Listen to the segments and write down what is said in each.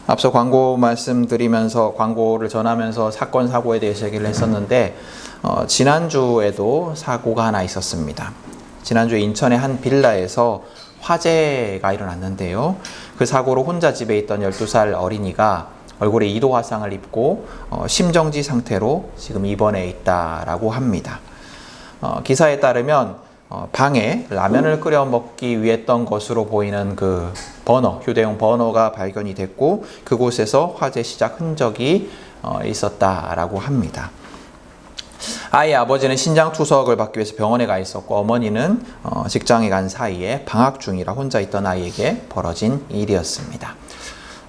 앞서 광고 말씀드리면서 광고를 전하면서 사건 사고에 대해서 얘기를 했었는데 지난주에도 사고가 하나 있었습니다. 지난주에 인천의 한 빌라에서 화재가 일어났는데요. 그 사고로 혼자 집에 있던 12살 어린이가 얼굴에 2도 화상을 입고 심정지 상태로 지금 입원해 있다라고 합니다. 기사에 따르면 방에 라면을 끓여 먹기 위해 했던 것으로 보이는 그 버너, 휴대용 버너가 발견이 됐고 그곳에서 화재 시작 흔적이 있었다라고 합니다. 아이의 아버지는 신장투석을 받기 위해서 병원에 가 있었고 어머니는 직장에 간 사이에 방학 중이라 혼자 있던 아이에게 벌어진 일이었습니다.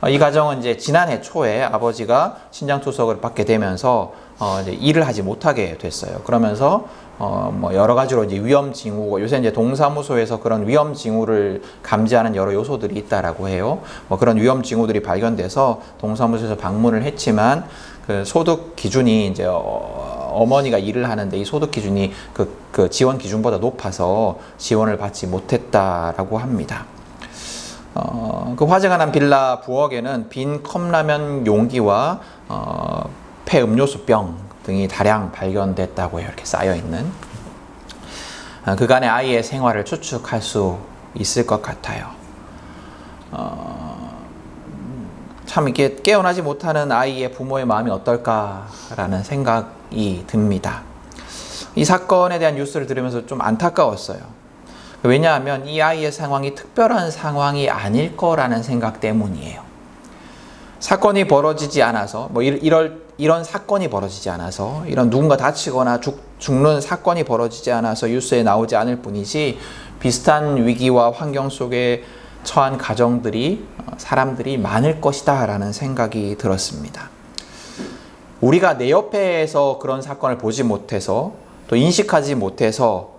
이 가정은 이제 지난해 초에 아버지가 신장투석을 받게 되면서 이제 일을 하지 못하게 됐어요. 그러면서 여러 가지로 이제 위험 징후, 요새 이제 동사무소에서 그런 위험 징후를 감지하는 여러 요소들이 있다라고 해요. 그런 위험 징후들이 발견돼서 동사무소에서 방문을 했지만 그 소득 기준이 이제 어머니가 일을 하는데 이 소득 기준이 그 지원 기준보다 높아서 지원을 받지 못했다라고 합니다. 그 화재가 난 빌라 부엌에는 빈 컵라면 용기와 폐 음료수병 등이 다량 발견됐다고 해요. 이렇게 쌓여있는. 그간의 아이의 생활을 추측할 수 있을 것 같아요. 참 이렇게 깨어나지 못하는 아이의 부모의 마음이 어떨까라는 생각이 듭니다. 이 사건에 대한 뉴스를 들으면서 좀 안타까웠어요. 왜냐하면 이 아이의 상황이 특별한 상황이 아닐 거라는 생각 때문이에요. 사건이 벌어지지 않아서 이런 사건이 벌어지지 않아서 이런 누군가 다치거나 죽는 사건이 벌어지지 않아서 뉴스에 나오지 않을 뿐이지 비슷한 위기와 환경 속에 처한 가정들이 사람들이 많을 것이다 라는 생각이 들었습니다. 우리가 내 옆에서 그런 사건을 보지 못해서 또 인식하지 못해서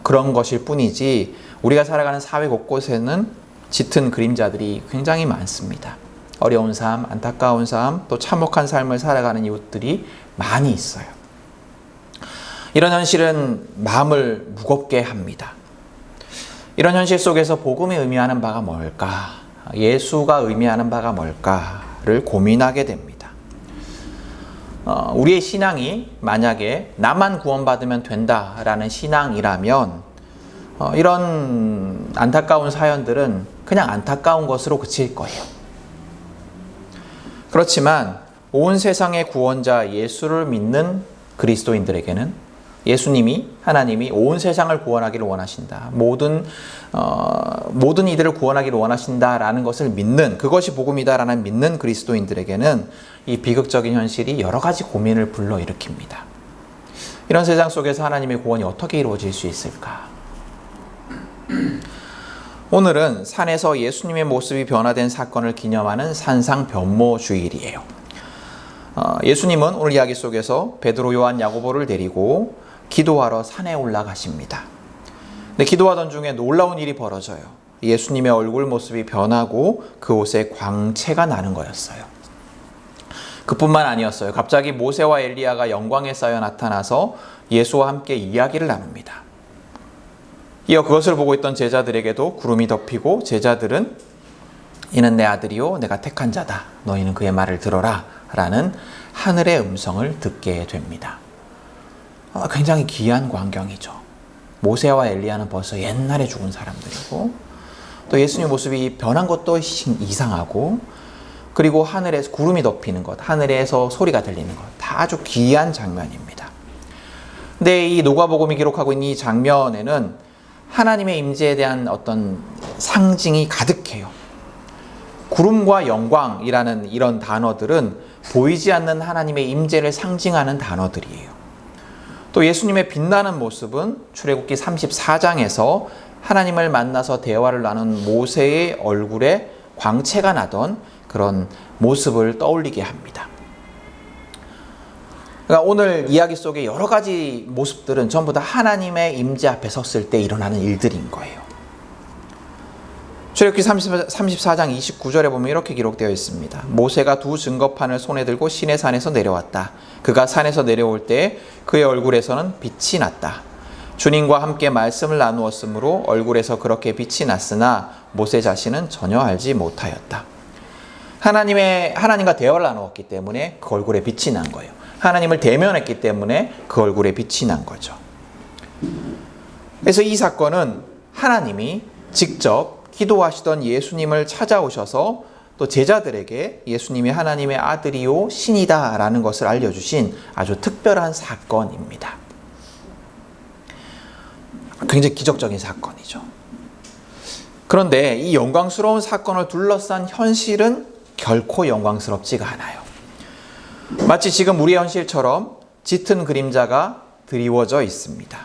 그런 것일 뿐이지 우리가 살아가는 사회 곳곳에는 짙은 그림자들이 굉장히 많습니다. 어려운 삶, 안타까운 삶, 또 참혹한 삶을 살아가는 이웃들이 많이 있어요. 이런 현실은 마음을 무겁게 합니다. 이런 현실 속에서 복음이 의미하는 바가 뭘까? 예수가 의미하는 바가 뭘까를 고민하게 됩니다. 우리의 신앙이 만약에 나만 구원받으면 된다라는 신앙이라면 이런 안타까운 사연들은 그냥 안타까운 것으로 그칠 거예요. 그렇지만 온 세상의 구원자 예수를 믿는 그리스도인들에게는 예수님이 하나님이 온 세상을 구원하기를 원하신다. 모든 이들을 구원하기를 원하신다라는 것을 믿는 그것이 복음이다라는 믿는 그리스도인들에게는 이 비극적인 현실이 여러 가지 고민을 불러일으킵니다. 이런 세상 속에서 하나님의 구원이 어떻게 이루어질 수 있을까? 오늘은 산에서 예수님의 모습이 변화된 사건을 기념하는 산상변모주일이에요. 예수님은 오늘 이야기 속에서 베드로, 요한, 야고보를 데리고 기도하러 산에 올라가십니다. 근데 기도하던 중에 놀라운 일이 벌어져요. 예수님의 얼굴 모습이 변하고 그 옷에 광채가 나는 거였어요. 그뿐만 아니었어요. 갑자기 모세와 엘리야가 영광에 쌓여 나타나서 예수와 함께 이야기를 나눕니다. 이어 그것을 보고 있던 제자들에게도 구름이 덮이고 제자들은 이는 내 아들이요 내가 택한 자다. 너희는 그의 말을 들어라. 라는 하늘의 음성을 듣게 됩니다. 굉장히 귀한 광경이죠. 모세와 엘리야는 벌써 옛날에 죽은 사람들이고 또 예수님의 모습이 변한 것도 이상하고 그리고 하늘에서 구름이 덮이는 것, 하늘에서 소리가 들리는 것, 다 아주 귀한 장면입니다. 근데 이 누가복음이 기록하고 있는 이 장면에는 하나님의 임재에 대한 어떤 상징이 가득해요. 구름과 영광이라는 이런 단어들은 보이지 않는 하나님의 임재를 상징하는 단어들이에요. 또 예수님의 빛나는 모습은 출애굽기 34장에서 하나님을 만나서 대화를 나눈 모세의 얼굴에 광채가 나던 그런 모습을 떠올리게 합니다. 그러니까 오늘 이야기 속의 여러 가지 모습들은 전부 다 하나님의 임재 앞에 섰을 때 일어나는 일들인 거예요. 출애굽기 34장 29절에 보면 이렇게 기록되어 있습니다. 모세가 두 증거판을 손에 들고 시내산에서 내려왔다. 그가 산에서 내려올 때 그의 얼굴에서는 빛이 났다. 주님과 함께 말씀을 나누었으므로 얼굴에서 그렇게 빛이 났으나 모세 자신은 전혀 알지 못하였다. 하나님과 대화를 나누었기 때문에 그 얼굴에 빛이 난 거예요. 하나님을 대면했기 때문에 그 얼굴에 빛이 난 거죠. 그래서 이 사건은 하나님이 직접 기도하시던 예수님을 찾아오셔서 또 제자들에게 예수님이 하나님의 아들이요 신이다 라는 것을 알려주신 아주 특별한 사건입니다. 굉장히 기적적인 사건이죠. 그런데 이 영광스러운 사건을 둘러싼 현실은 결코 영광스럽지가 않아요. 마치 지금 우리의 현실처럼 짙은 그림자가 드리워져 있습니다.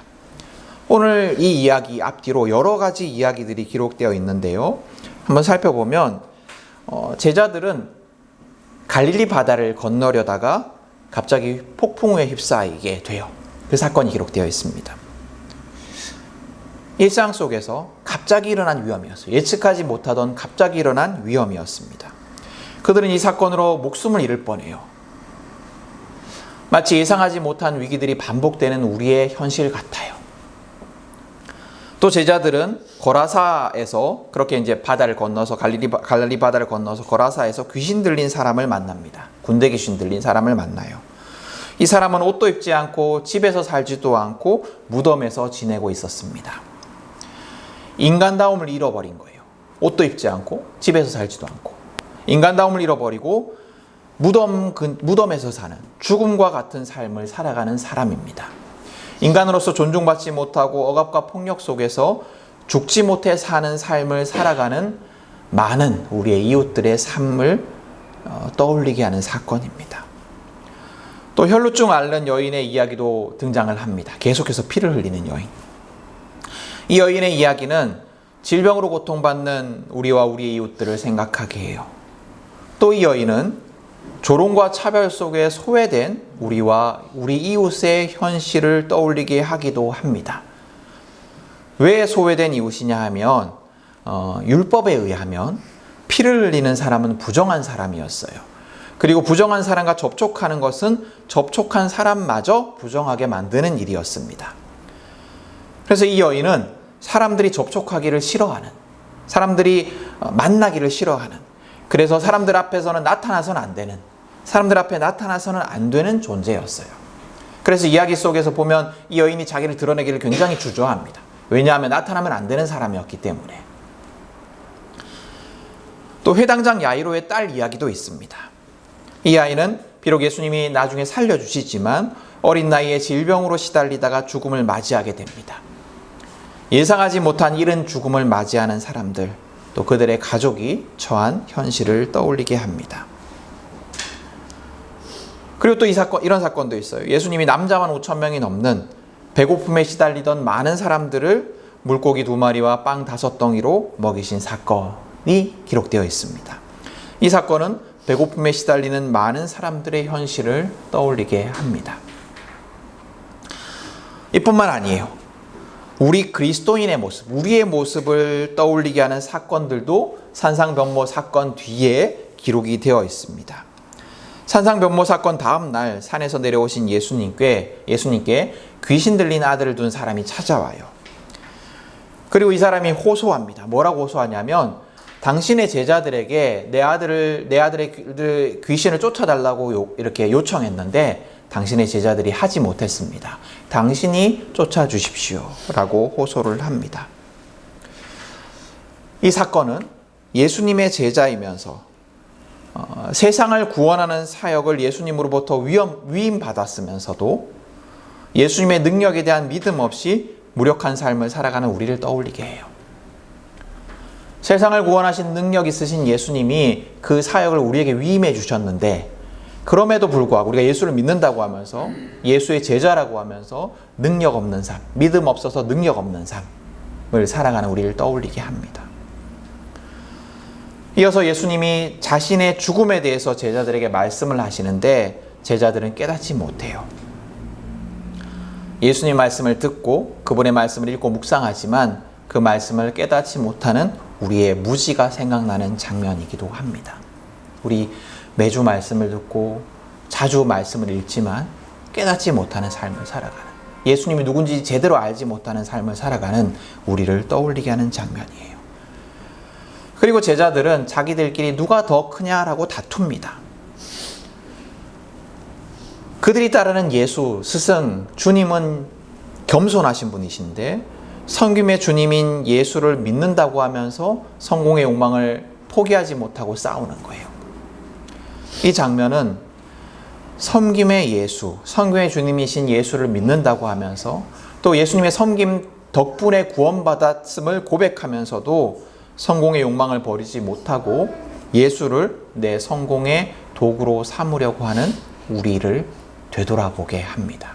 오늘 이 이야기 앞뒤로 여러 가지 이야기들이 기록되어 있는데요. 한번 살펴보면 제자들은 갈릴리 바다를 건너려다가 갑자기 폭풍우에 휩싸이게 돼요. 그 사건이 기록되어 있습니다. 일상 속에서 갑자기 일어난 위험이었어요. 예측하지 못하던 갑자기 일어난 위험이었습니다. 그들은 이 사건으로 목숨을 잃을 뻔해요. 마치 예상하지 못한 위기들이 반복되는 우리의 현실 같아요. 또 제자들은 거라사에서 그렇게 이제 바다를 건너서 갈릴리 바다를 건너서 거라사에서 귀신 들린 사람을 만납니다. 군대 귀신 들린 사람을 만나요. 이 사람은 옷도 입지 않고 집에서 살지도 않고 무덤에서 지내고 있었습니다. 인간다움을 잃어버린 거예요. 옷도 입지 않고 집에서 살지도 않고 인간다움을 잃어버리고 무덤에서 사는 죽음과 같은 삶을 살아가는 사람입니다. 인간으로서 존중받지 못하고 억압과 폭력 속에서 죽지 못해 사는 삶을 살아가는 많은 우리의 이웃들의 삶을 떠올리게 하는 사건입니다. 또 혈루증 앓는 여인의 이야기도 등장을 합니다. 계속해서 피를 흘리는 여인. 이 여인의 이야기는 질병으로 고통받는 우리와 우리의 이웃들을 생각하게 해요. 또 이 여인은 조롱과 차별 속에 소외된 우리와 우리 이웃의 현실을 떠올리게 하기도 합니다. 왜 소외된 이웃이냐 하면 율법에 의하면 피를 흘리는 사람은 부정한 사람이었어요. 그리고 부정한 사람과 접촉하는 것은 접촉한 사람마저 부정하게 만드는 일이었습니다. 그래서 이 여인은 사람들이 접촉하기를 싫어하는, 사람들이 만나기를 싫어하는, 그래서 사람들 앞에서는 나타나서는 안 되는, 사람들 앞에 나타나서는 안 되는 존재였어요. 그래서 이야기 속에서 보면 이 여인이 자기를 드러내기를 굉장히 주저합니다. 왜냐하면 나타나면 안 되는 사람이었기 때문에. 또 회당장 야이로의 딸 이야기도 있습니다. 이 아이는 비록 예수님이 나중에 살려주시지만 어린 나이에 질병으로 시달리다가 죽음을 맞이하게 됩니다. 예상하지 못한 이른 죽음을 맞이하는 사람들, 또 그들의 가족이 처한 현실을 떠올리게 합니다. 그리고 또 이런 사건도 있어요. 예수님이 남자만 5,000명이 넘는 배고픔에 시달리던 많은 사람들을 물고기 2마리와 빵 5덩이로 먹이신 사건이 기록되어 있습니다. 이 사건은 배고픔에 시달리는 많은 사람들의 현실을 떠올리게 합니다. 이뿐만 아니에요. 우리 그리스도인의 모습, 우리의 모습을 떠올리게 하는 사건들도 산상변모 사건 뒤에 기록이 되어 있습니다. 산상변모 사건 다음 날 산에서 내려오신 예수님께 귀신 들린 아들을 둔 사람이 찾아와요. 그리고 이 사람이 호소합니다. 뭐라고 호소하냐면 당신의 제자들에게 내 아들의 귀신을 쫓아달라고 이렇게 요청했는데 당신의 제자들이 하지 못했습니다. 당신이 쫓아주십시오 라고 호소를 합니다. 이 사건은 예수님의 제자이면서 세상을 구원하는 사역을 예수님으로부터 위임받았으면서도 예수님의 능력에 대한 믿음 없이 무력한 삶을 살아가는 우리를 떠올리게 해요. 세상을 구원하신 능력 있으신 예수님이 그 사역을 우리에게 위임해 주셨는데 그럼에도 불구하고 우리가 예수를 믿는다고 하면서 예수의 제자라고 하면서 능력 없는 삶, 믿음 없어서 능력 없는 삶을 살아가는 우리를 떠올리게 합니다. 이어서 예수님이 자신의 죽음에 대해서 제자들에게 말씀을 하시는데 제자들은 깨닫지 못해요. 예수님 말씀을 듣고 그분의 말씀을 읽고 묵상하지만 그 말씀을 깨닫지 못하는 우리의 무지가 생각나는 장면이기도 합니다. 우리 매주 말씀을 듣고 자주 말씀을 읽지만 깨닫지 못하는 삶을 살아가는, 예수님이 누군지 제대로 알지 못하는 삶을 살아가는 우리를 떠올리게 하는 장면이에요. 그리고 제자들은 자기들끼리 누가 더 크냐라고 다툽니다. 그들이 따르는 예수, 스승, 주님은 겸손하신 분이신데 섬김의 주님인 예수를 믿는다고 하면서 성공의 욕망을 포기하지 못하고 싸우는 거예요. 이 장면은 섬김의 예수, 성경의 주님이신 예수를 믿는다고 하면서 또 예수님의 섬김 덕분에 구원받았음을 고백하면서도 성공의 욕망을 버리지 못하고 예수를 내 성공의 도구로 삼으려고 하는 우리를 되돌아보게 합니다.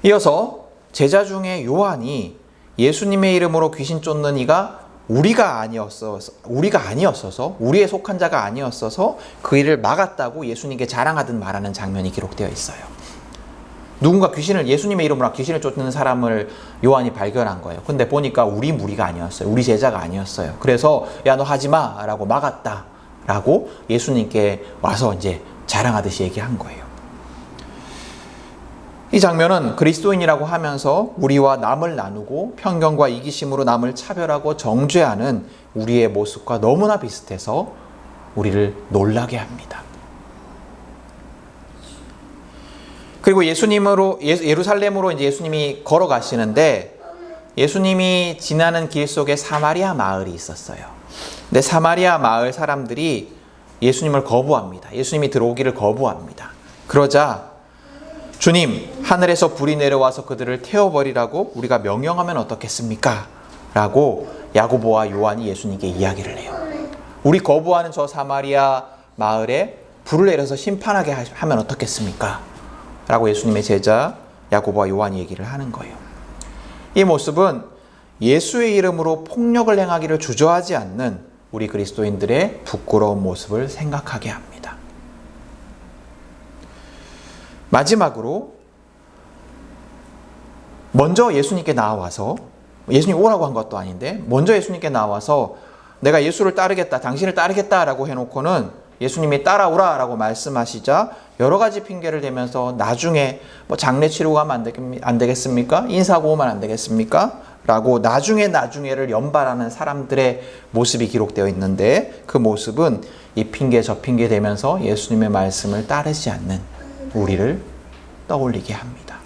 이어서 제자 중에 요한이 예수님의 이름으로 귀신 쫓는 이가 우리가 아니었어서 우리에 속한 자가 아니었어서 그 일을 막았다고 예수님께 자랑하듯 말하는 장면이 기록되어 있어요. 누군가 예수님의 이름으로 귀신을 쫓는 사람을 요한이 발견한 거예요. 근데 보니까 우리 무리가 아니었어요. 우리 제자가 아니었어요. 그래서 야, 너 하지 마 라고 막았다 라고 예수님께 와서 이제 자랑하듯이 얘기한 거예요. 이 장면은 그리스도인이라고 하면서 우리와 남을 나누고 편견과 이기심으로 남을 차별하고 정죄하는 우리의 모습과 너무나 비슷해서 우리를 놀라게 합니다. 그리고 예루살렘으로 이제 예수님이 걸어가시는데 예수님이 지나는 길 속에 사마리아 마을이 있었어요. 근데 사마리아 마을 사람들이 예수님을 거부합니다. 예수님이 들어오기를 거부합니다. 그러자 주님, 하늘에서 불이 내려와서 그들을 태워버리라고 우리가 명령하면 어떻겠습니까? 라고 야고보와 요한이 예수님께 이야기를 해요. 우리 거부하는 저 사마리아 마을에 불을 내려서 심판하게 하면 어떻겠습니까? 라고 예수님의 제자 야고보와 요한이 얘기를 하는 거예요. 이 모습은 예수의 이름으로 폭력을 행하기를 주저하지 않는 우리 그리스도인들의 부끄러운 모습을 생각하게 합니다. 마지막으로 먼저 예수님께 나와서 예수님 오라고 한 것도 아닌데 먼저 예수님께 나와서 내가 예수를 따르겠다, 당신을 따르겠다라고 해놓고는 예수님이 따라오라 라고 말씀하시자 여러 가지 핑계를 대면서 나중에 뭐 장례 치르고 가면 안 되겠습니까? 인사하고 오면 안 되겠습니까? 라고 나중에를 연발하는 사람들의 모습이 기록되어 있는데 그 모습은 이 핑계 저 핑계 대면서 예수님의 말씀을 따르지 않는 우리를 떠올리게 합니다.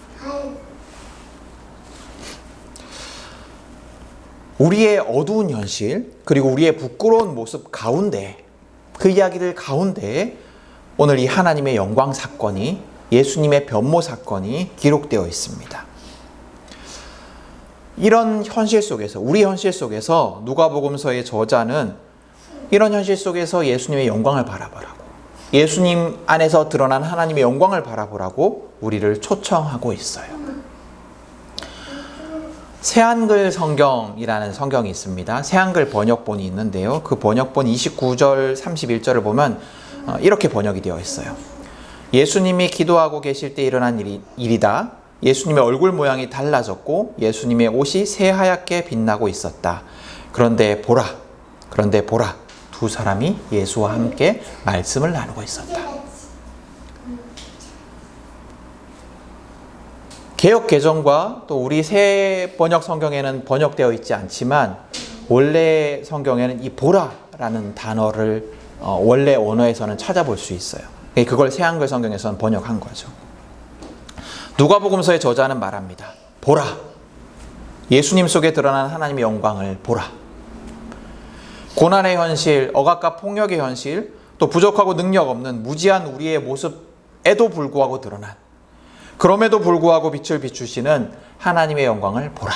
우리의 어두운 현실 그리고 우리의 부끄러운 모습 가운데 그 이야기들 가운데 오늘 이 하나님의 영광 사건이 예수님의 변모 사건이 기록되어 있습니다. 이런 현실 속에서 우리 현실 속에서 누가복음서의 저자는 이런 현실 속에서 예수님의 영광을 바라보라고 예수님 안에서 드러난 하나님의 영광을 바라보라고 우리를 초청하고 있어요. 새한글 성경이라는 성경이 있습니다. 새한글 번역본이 있는데요. 그 번역본 29절 31절을 보면 이렇게 번역이 되어 있어요. 예수님이 기도하고 계실 때 일어난 일이다. 예수님의 얼굴 모양이 달라졌고 예수님의 옷이 새하얗게 빛나고 있었다. 그런데 보라 두 사람이 예수와 함께 말씀을 나누고 있었다. 개역 개정과 또 우리 새 번역 성경에는 번역되어 있지 않지만 원래 성경에는 이 보라라는 단어를 원래 언어에서는 찾아볼 수 있어요. 그걸 새한글 성경에서는 번역한 거죠. 누가복음서의 저자는 말합니다. 보라. 예수님 속에 드러난 하나님의 영광을 보라. 고난의 현실, 억압과 폭력의 현실, 또 부족하고 능력 없는 무지한 우리의 모습에도 불구하고 드러난 그럼에도 불구하고 빛을 비추시는 하나님의 영광을 보라.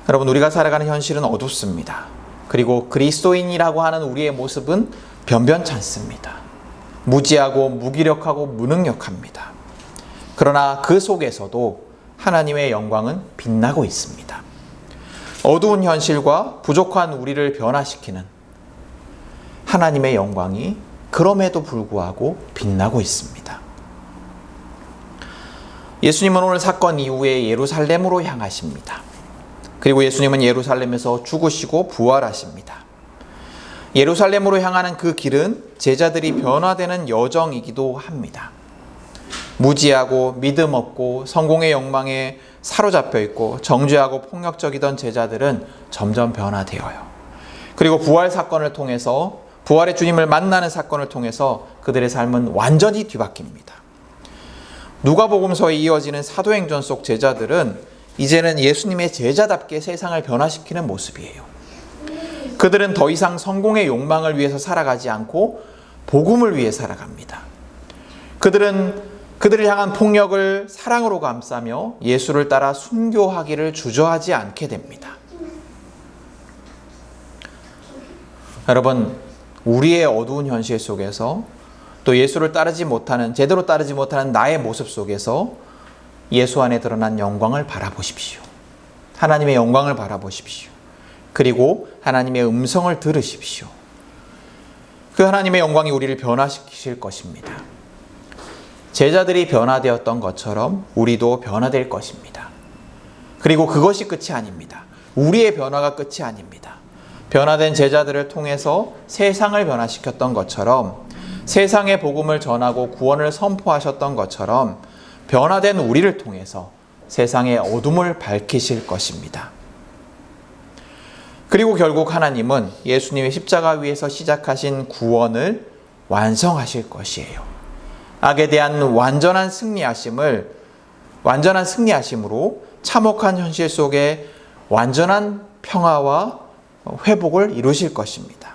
여러분, 우리가 살아가는 현실은 어둡습니다. 그리고 그리스도인이라고 하는 우리의 모습은 변변찮습니다. 무지하고 무기력하고 무능력합니다. 그러나 그 속에서도 하나님의 영광은 빛나고 있습니다. 어두운 현실과 부족한 우리를 변화시키는 하나님의 영광이 그럼에도 불구하고 빛나고 있습니다. 예수님은 오늘 사건 이후에 예루살렘으로 향하십니다. 그리고 예수님은 예루살렘에서 죽으시고 부활하십니다. 예루살렘으로 향하는 그 길은 제자들이 변화되는 여정이기도 합니다. 무지하고 믿음 없고 성공의 욕망에 사로잡혀 있고 정죄하고 폭력적이던 제자들은 점점 변화되어요. 그리고 부활 사건을 통해서, 부활의 주님을 만나는 사건을 통해서 그들의 삶은 완전히 뒤바뀝니다. 누가복음서에 이어지는 사도행전 속 제자들은 이제는 예수님의 제자답게 세상을 변화시키는 모습이에요. 그들은 더 이상 성공의 욕망을 위해서 살아가지 않고 복음을 위해 살아갑니다. 그들을 향한 폭력을 사랑으로 감싸며 예수를 따라 순교하기를 주저하지 않게 됩니다. 여러분, 우리의 어두운 현실 속에서 또 예수를 제대로 따르지 못하는 나의 모습 속에서 예수 안에 드러난 영광을 바라보십시오. 하나님의 영광을 바라보십시오. 그리고 하나님의 음성을 들으십시오. 그 하나님의 영광이 우리를 변화시키실 것입니다. 제자들이 변화되었던 것처럼 우리도 변화될 것입니다. 그리고 그것이 끝이 아닙니다. 우리의 변화가 끝이 아닙니다. 변화된 제자들을 통해서 세상을 변화시켰던 것처럼, 세상의 복음을 전하고 구원을 선포하셨던 것처럼 변화된 우리를 통해서 세상의 어둠을 밝히실 것입니다. 그리고 결국 하나님은 예수님의 십자가 위에서 시작하신 구원을 완성하실 것이에요. 악에 대한 완전한 승리하심으로 참혹한 현실 속에 완전한 평화와 회복을 이루실 것입니다.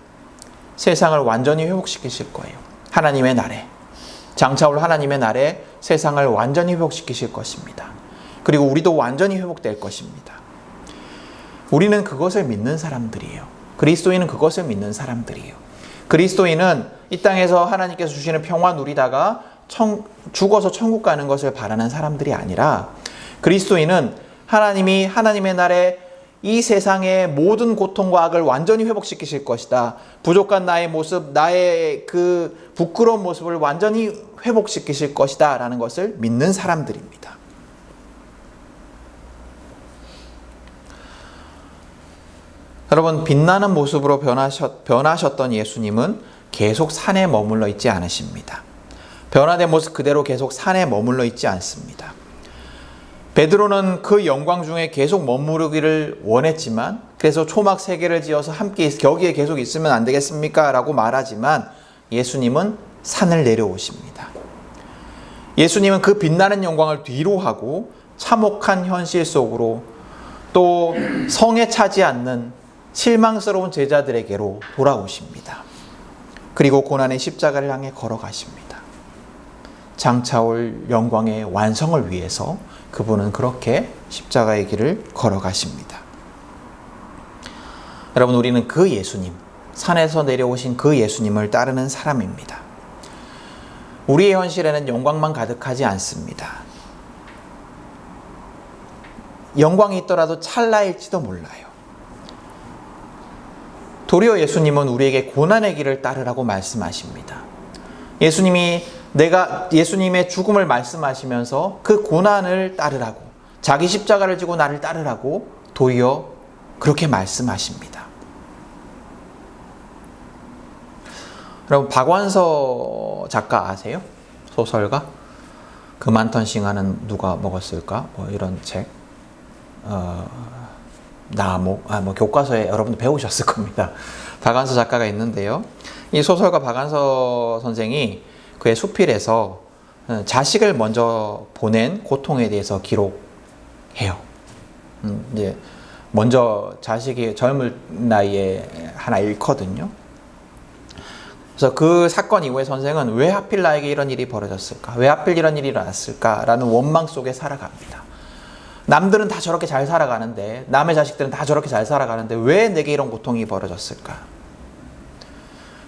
세상을 완전히 회복시키실 거예요. 하나님의 날에, 장차올 하나님의 날에 세상을 완전히 회복시키실 것입니다. 그리고 우리도 완전히 회복될 것입니다. 우리는 그것을 믿는 사람들이에요. 그리스도인은 그것을 믿는 사람들이에요. 그리스도인은 이 땅에서 하나님께서 주시는 평화 누리다가 죽어서 천국 가는 것을 바라는 사람들이 아니라, 그리스도인은 하나님이 하나님의 날에 이 세상의 모든 고통과 악을 완전히 회복시키실 것이다. 부족한 나의 모습, 나의 그 부끄러운 모습을 완전히 회복시키실 것이다 라는 것을 믿는 사람들입니다. 여러분, 빛나는 모습으로 변하셨던 예수님은 계속 산에 머물러 있지 않으십니다. 변화된 모습 그대로 계속 산에 머물러 있지 않습니다. 베드로는 그 영광 중에 계속 머무르기를 원했지만, 그래서 초막 3개를 지어서 함께 거기에 계속 있으면 안 되겠습니까? 라고 말하지만 예수님은 산을 내려오십니다. 예수님은 그 빛나는 영광을 뒤로 하고 참혹한 현실 속으로, 또 성에 차지 않는 실망스러운 제자들에게로 돌아오십니다. 그리고 고난의 십자가를 향해 걸어가십니다. 장차올 영광의 완성을 위해서 그분은 그렇게 십자가의 길을 걸어가십니다. 여러분, 우리는 그 예수님, 산에서 내려오신 그 예수님을 따르는 사람입니다. 우리의 현실에는 영광만 가득하지 않습니다. 영광이 있더라도 찰나일지도 몰라요. 도리어 예수님은 우리에게 고난의 길을 따르라고 말씀하십니다. 예수님의 죽음을 말씀하시면서 그 고난을 따르라고, 자기 십자가를 지고 나를 따르라고 도리어 그렇게 말씀하십니다. 여러분, 박완서 작가 아세요? 소설가? 그 많던 싱하는 누가 먹었을까? 이런 책. 교과서에 여러분들 배우셨을 겁니다. 박완서 작가가 있는데요. 이 소설가 박완서 선생이 그의 수필에서 자식을 먼저 보낸 고통에 대해서 기록해요. 이제 먼저 자식이 젊은 나이에 하나 잃거든요. 그래서 그 사건 이후에 선생은 왜 하필 나에게 이런 일이 벌어졌을까? 왜 하필 이런 일이 일어났을까? 라는 원망 속에 살아갑니다. 남들은 다 저렇게 잘 살아가는데, 남의 자식들은 다 저렇게 잘 살아가는데 왜 내게 이런 고통이 벌어졌을까?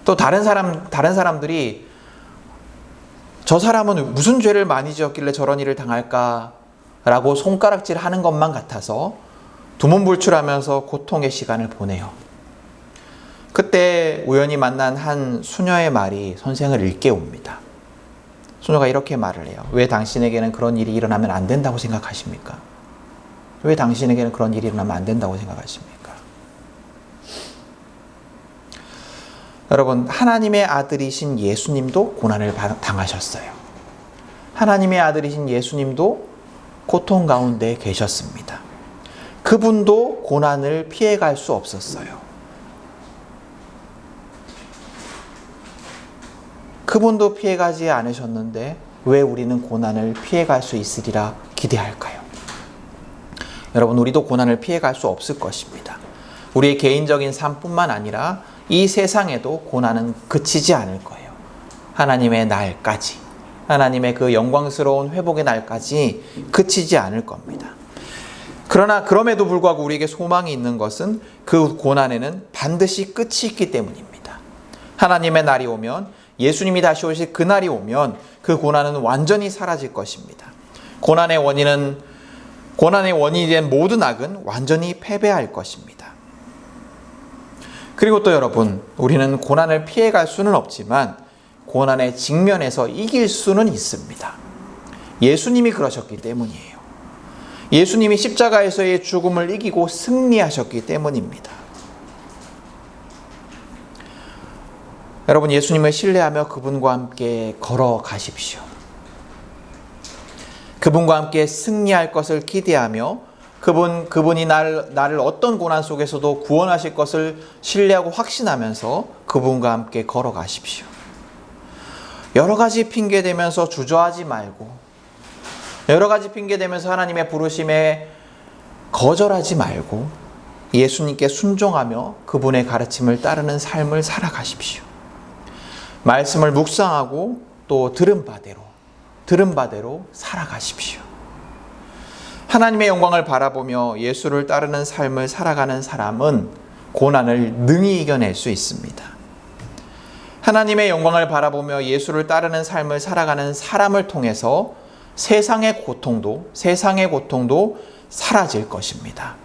또 다른 사람들이 저 사람은 무슨 죄를 많이 지었길래 저런 일을 당할까? 라고 손가락질 하는 것만 같아서 두문불출하면서 고통의 시간을 보내요. 그때 우연히 만난 한 수녀의 말이 선생을 일깨웁니다. 수녀가 이렇게 말을 해요. 왜 당신에게는 그런 일이 일어나면 안 된다고 생각하십니까? 왜 당신에게는 그런 일이 일어나면 안 된다고 생각하십니까? 여러분, 하나님의 아들이신 예수님도 고난을 당하셨어요. 하나님의 아들이신 예수님도 고통 가운데 계셨습니다. 그분도 고난을 피해갈 수 없었어요. 그분도 피해가지 않으셨는데 왜 우리는 고난을 피해갈 수 있으리라 기대할까요? 여러분, 우리도 고난을 피해갈 수 없을 것입니다. 우리의 개인적인 삶뿐만 아니라 이 세상에도 고난은 그치지 않을 거예요. 하나님의 날까지, 하나님의 그 영광스러운 회복의 날까지 그치지 않을 겁니다. 그러나 그럼에도 불구하고 우리에게 소망이 있는 것은 그 고난에는 반드시 끝이 있기 때문입니다. 하나님의 날이 오면, 예수님이 다시 오실 그 날이 오면 그 고난은 완전히 사라질 것입니다. 고난의 원인이 된 모든 악은 완전히 패배할 것입니다. 그리고 또 여러분, 우리는 고난을 피해갈 수는 없지만 고난의 직면에서 이길 수는 있습니다. 예수님이 그러셨기 때문이에요. 예수님이 십자가에서의 죽음을 이기고 승리하셨기 때문입니다. 여러분, 예수님을 신뢰하며 그분과 함께 걸어가십시오. 그분과 함께 승리할 것을 기대하며 그분이 나를 어떤 고난 속에서도 구원하실 것을 신뢰하고 확신하면서 그분과 함께 걸어가십시오. 여러 가지 핑계 대면서 주저하지 말고, 여러 가지 핑계 대면서 하나님의 부르심에 거절하지 말고 예수님께 순종하며 그분의 가르침을 따르는 삶을 살아가십시오. 말씀을 묵상하고 또 들은 바대로 살아가십시오. 하나님의 영광을 바라보며 예수를 따르는 삶을 살아가는 사람은 고난을 능히 이겨낼 수 있습니다. 하나님의 영광을 바라보며 예수를 따르는 삶을 살아가는 사람을 통해서 세상의 고통도 사라질 것입니다.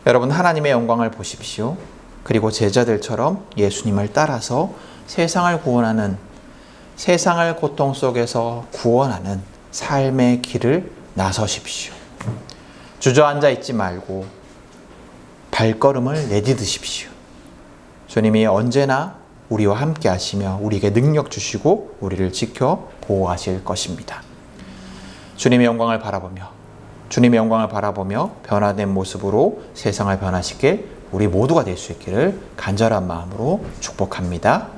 여러분, 하나님의 영광을 보십시오. 그리고 제자들처럼 예수님을 따라서 세상을 구원하는, 세상을 고통 속에서 구원하는 삶의 길을 나서십시오. 주저앉아 있지 말고 발걸음을 내딛으십시오. 주님이 언제나 우리와 함께 하시며 우리에게 능력 주시고 우리를 지켜 보호하실 것입니다. 주님의 영광을 바라보며 변화된 모습으로 세상을 변화시킬 우리 모두가 될 수 있기를 간절한 마음으로 축복합니다.